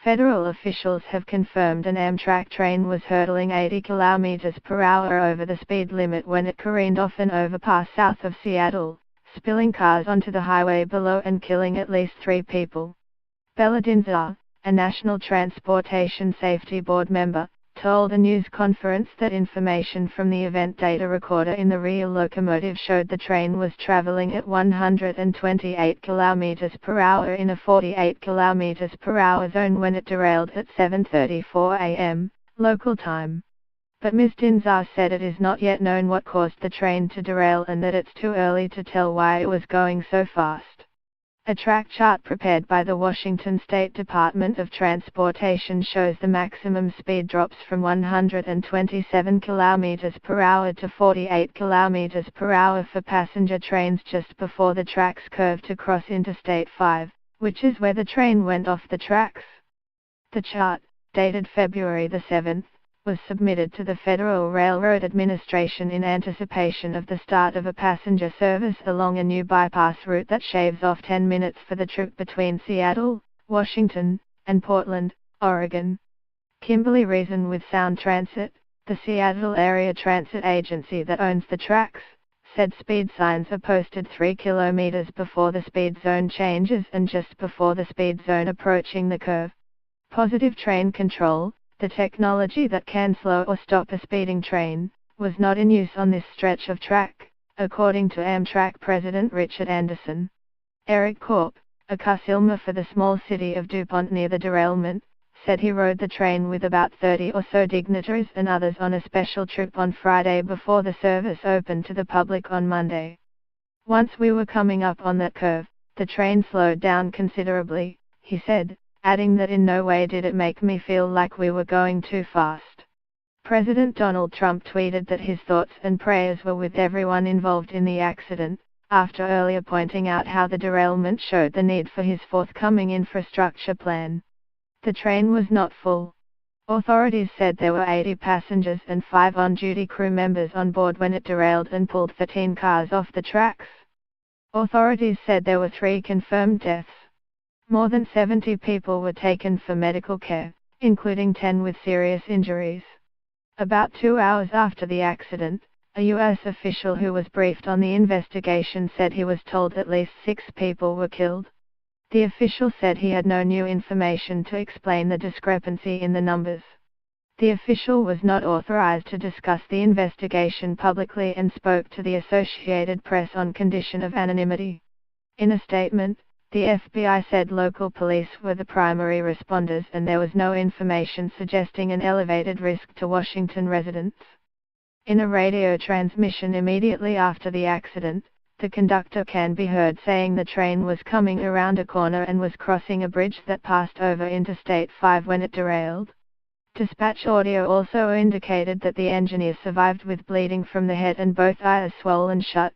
Federal officials have confirmed an Amtrak train was hurtling 80 km per hour over the speed limit when it careened off an overpass south of Seattle, spilling cars onto the highway below and killing at least 3 people. Bella Dinzar, a National Transportation Safety Board member, told a news conference that information from the event data recorder in the rear locomotive showed the train was traveling at 128 km per hour in a 48 km per hour zone when it derailed at 7:34 a.m. local time. But Ms. Dinzar said it is not yet known what caused the train to derail and that it's too early to tell why it was going so fast. A track chart prepared by the Washington State Department of Transportation shows the maximum speed drops from 127 km per hour to 48 km per hour for passenger trains just before the tracks curve to cross Interstate 5, which is where the train went off the tracks. The chart, dated February 7, was submitted to the Federal Railroad Administration in anticipation of the start of a passenger service along a new bypass route that shaves off 10 minutes for the trip between Seattle, Washington, and Portland, Oregon. Kimberly Reason with Sound Transit, the Seattle area transit agency that owns the tracks, said speed signs are posted 3 kilometers before the speed zone changes and just before the speed zone approaching the curve. Positive train control, the technology that can slow or stop a speeding train, was not in use on this stretch of track, according to Amtrak President Richard Anderson. Eric Korp, a consumer for the small city of DuPont near the derailment, said he rode the train with about 30 or so dignitaries and others on a special trip on Friday before the service opened to the public on Monday. Once we were coming up on that curve, the train slowed down considerably, he said, adding that in no way did it make me feel like we were going too fast. President Donald Trump tweeted that his thoughts and prayers were with everyone involved in the accident, after earlier pointing out how the derailment showed the need for his forthcoming infrastructure plan. The train was not full. Authorities said there were 80 passengers and 5 on-duty crew members on board when it derailed and pulled 13 cars off the tracks. Authorities said there were 3 confirmed deaths. More than 70 people were taken for medical care, including 10 with serious injuries. About 2 hours after the accident, a U.S. official who was briefed on the investigation said he was told at least 6 people were killed. The official said he had no new information to explain the discrepancy in the numbers. The official was not authorized to discuss the investigation publicly and spoke to the Associated Press on condition of anonymity. In a statement, the FBI said local police were the primary responders and there was no information suggesting an elevated risk to Washington residents. In a radio transmission immediately after the accident, the conductor can be heard saying the train was coming around a corner and was crossing a bridge that passed over Interstate 5 when it derailed. Dispatch audio also indicated that the engineer survived with bleeding from the head and both eyes swollen shut.